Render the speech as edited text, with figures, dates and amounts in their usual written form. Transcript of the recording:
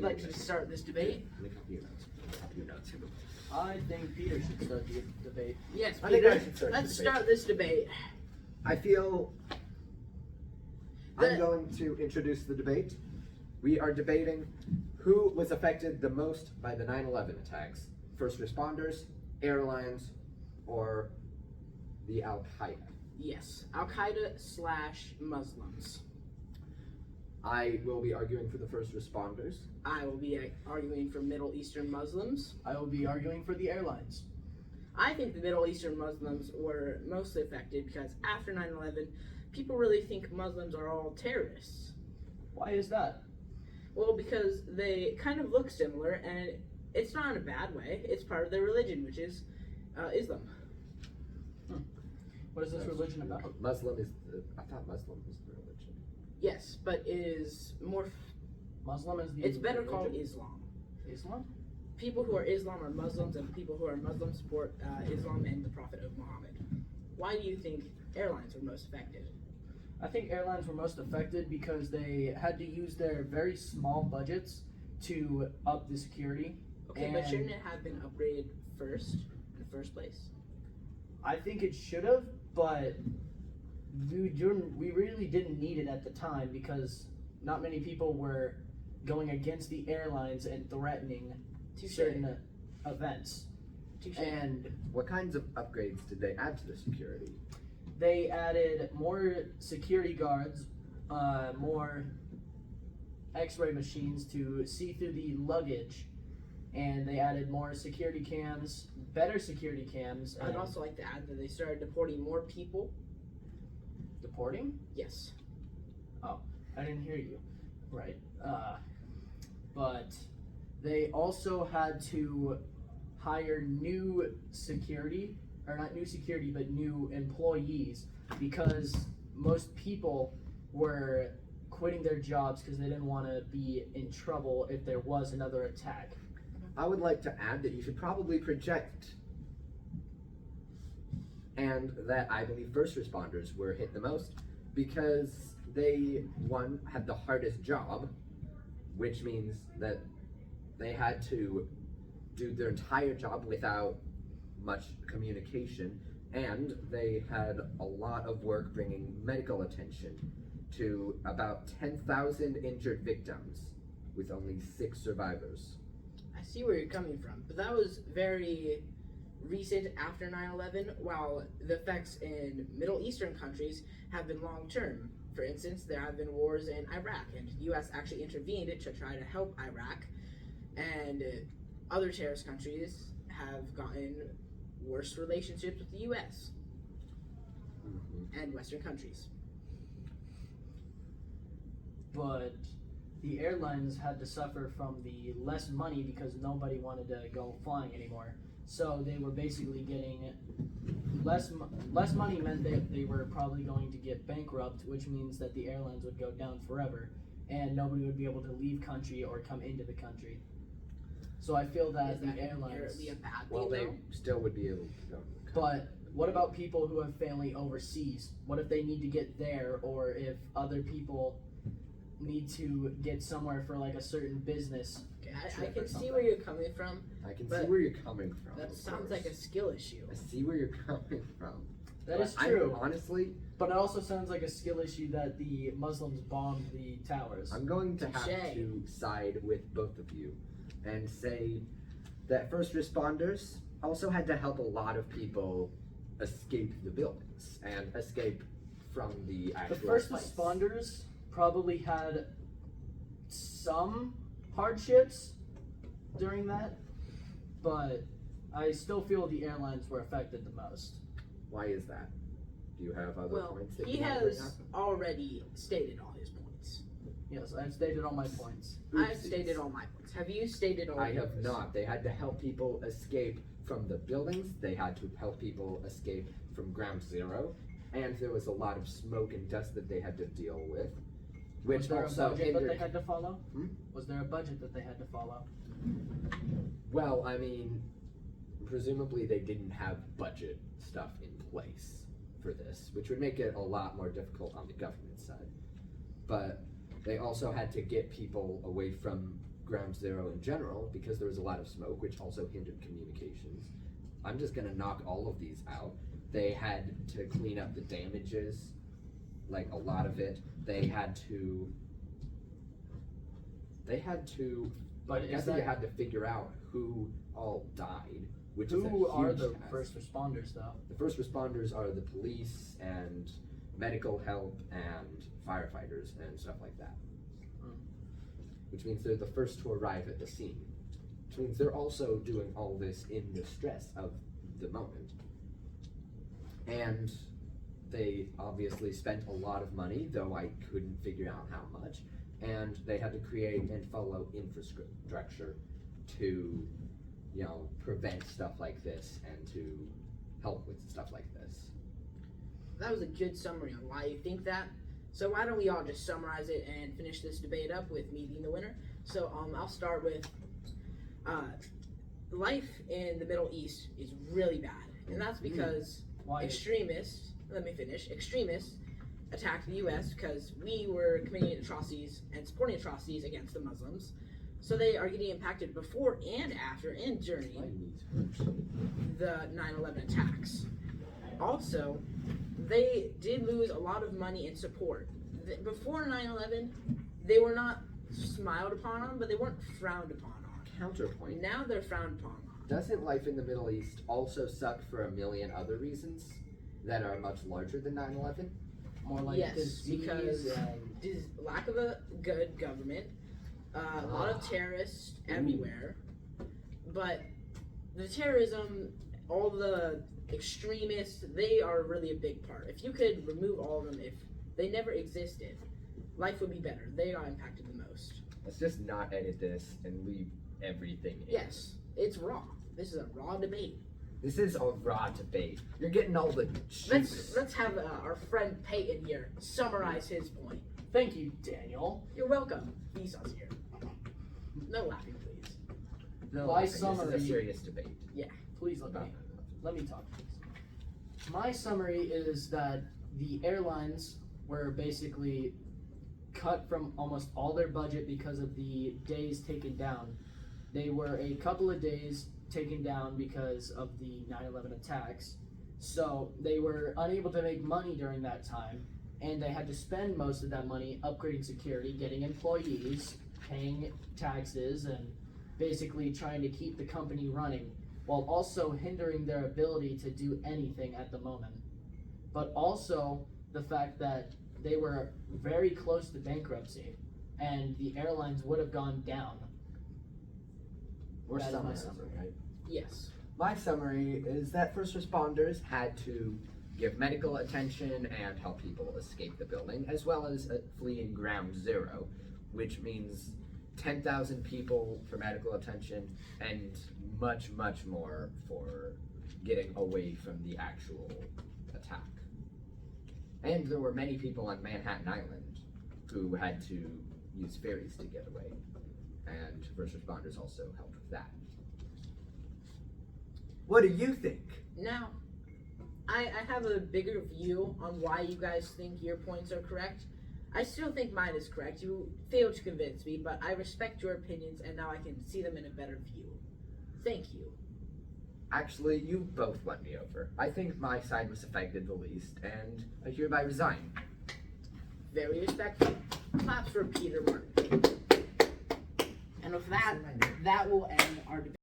would like to start this debate? Let me copy your notes. Copy your notes. I think Peter should start the debate. Yes, I think I Peter. should start Let's the debate. start this debate. I feel The- I'm going to introduce the debate. We are debating who was affected the most by the 9/11 attacks: first responders, airlines, or the Al Qaeda. Yes, Al Qaeda / Muslims. I will be arguing for the first responders. I will be arguing for Middle Eastern Muslims. I will be arguing for the airlines. I think the Middle Eastern Muslims were mostly affected because after 9/11, people really think Muslims are all terrorists. Why is that? Well, because they kind of look similar, and it's not in a bad way. It's part of their religion, which is Islam. What is this religion about? Muslim is. I thought Muslim was the religion. Yes, but it is more. Muslim is the. It's better religion? called Islam. Islam. People who are Islam are Muslims, and people who are Muslim support Islam and the Prophet of Muhammad. Why do you think airlines were most affected? I think airlines were most affected because they had to use their very small budgets to up the security. Okay, but And- shouldn't it have been upgraded first in the first place? I think it should have, but we really didn't need it at the time because not many people were going against the airlines and threatening Touche. certain events. Touche. And What kinds of upgrades did they add to the security? they added more security guards, more x-ray machines to see through the luggage, and they added more security cams, better security cams, I'd and also like to add that they started deporting more people. deporting. Yes. I didn't hear you. Right. But they also had to hire new security, or not new security, but new employees because most people were quitting their jobs because they didn't want to be in trouble if there was another attack. I would like to add that you should probably project, and that I believe first responders were hit the most because they, one, had the hardest job, which means that they had to do their entire job without much communication, and they had a lot of work bringing medical attention to about 10,000 injured victims with only 6 survivors. I see where you're coming from, but that was very recent after 9/11, while the effects in Middle Eastern countries have been long term. For instance, there have been wars in Iraq, and the U.S. actually intervened to try to help Iraq, and other terrorist countries have gotten worse relationships with the U.S. and Western countries. But the airlines had to suffer from the less money because nobody wanted to go flying anymore. So they were basically getting less money meant that they were probably going to get bankrupt, which means that the airlines would go down forever and nobody would be able to leave country or come into the country. So I feel that Is the that airlines. inherently a bad thing, Well, they though? still would be able to go. But what about people who have family overseas? What if they need to get there, or if other people need to get somewhere for like a certain business? Okay, I trip or can see something. where you're coming from. I can see But where you're coming from. That of sounds course. like a skill issue. I see where you're coming from. That But is true. Honestly, But it also sounds like a skill issue that the Muslims bombed the towers. I'm going to have Touche. to side with both of you and say that first responders also had to help a lot of people escape the buildings and escape from the actual The first fights. responders probably had some hardships during that, but I still feel the airlines were affected the most. Why is that? Do you have other Well, points that he you want to bring has up? already stated all his points. Yes, I've stated all my points. I've Oopsies. stated all my points. Have you stated all I yours? have not. They had to help people escape from the buildings. They had to help people escape from ground zero. And there was a lot of smoke and dust that they had to deal with. Which Was there a also budget that they hindered. had to follow? Hmm? Was there a budget that they had to follow? Well, I mean, presumably they didn't have budget stuff in place for this, which would make it a lot more difficult on the government side. But they also had to get people away from Ground Zero in general, because there was a lot of smoke, which also hindered communications. I'm just gonna knock all of these out. They had to clean up the damages, like a lot of it. They had to. But I is guess that they had to figure out who all died, which is a who are huge the task. first responders though? The first responders are the police and medical help and firefighters and stuff like that. Hmm. Which means they're the first to arrive at the scene. Which means they're also doing all this in the stress of the moment. And they obviously spent a lot of money, though I couldn't figure out how much. And they had to create and follow infrastructure to, prevent stuff like this and to help with stuff like this. That was a good summary on why you think that. So why don't we all just summarize it and finish this debate up with me being the winner? So I'll start with life in the Middle East is really bad, and that's because Why? extremists attacked the U.S. because we were committing atrocities and supporting atrocities against the Muslims. So they are getting impacted before and after and during the 9/11 attacks. Also, they did lose a lot of money in support. Before 9/11, they were not smiled upon on, but they weren't frowned upon on. Counterpoint. Now they're frowned upon on. Doesn't life in the Middle East also suck for a million other reasons that are much larger than 9/11? More like Yes, disease because and lack of a good government, a lot of terrorists everywhere, but the terrorism, all the extremists, they are really a big part. If you could remove all of them, if they never existed, life would be better. They are impacted the most. Let's just not edit this and leave everything in. Yes, it's raw. This is a raw debate. This is a raw debate. You're getting all the juice. Let's have our friend Peyton here summarize his point. thank you, Daniel. You're welcome. Vsauce here. No laughing, please. No, My laughing. This summary- is a serious debate. Please let me talk. My summary is that the airlines were basically cut from almost all their budget because of the days taken down. They were a couple of days taken down because of the 9/11 attacks. So they were unable to make money during that time, and they had to spend most of that money upgrading security, getting employees, paying taxes, and basically trying to keep the company running, while also hindering their ability to do anything at the moment. But also the fact that they were very close to bankruptcy, and the airlines would have gone down. We're That is my summarizing, summary. right? Yes. My summary is that first responders had to give medical attention and help people escape the building, as well as fleeing Ground Zero, which means 10,000 people for medical attention and much, much more for getting away from the actual attack. And there were many people on Manhattan Island who had to use ferries to get away, and first responders also helped with that. What do you think? Now, I have a bigger view on why you guys think your points are correct. I still think mine is correct. You failed to convince me, but I respect your opinions, and now I can see them in a better view. Thank you. Actually, you both won me over. I think my side was affected the least, and I hereby resign. Very respectful. Claps for Peter Martin. And with that, that will end our debate.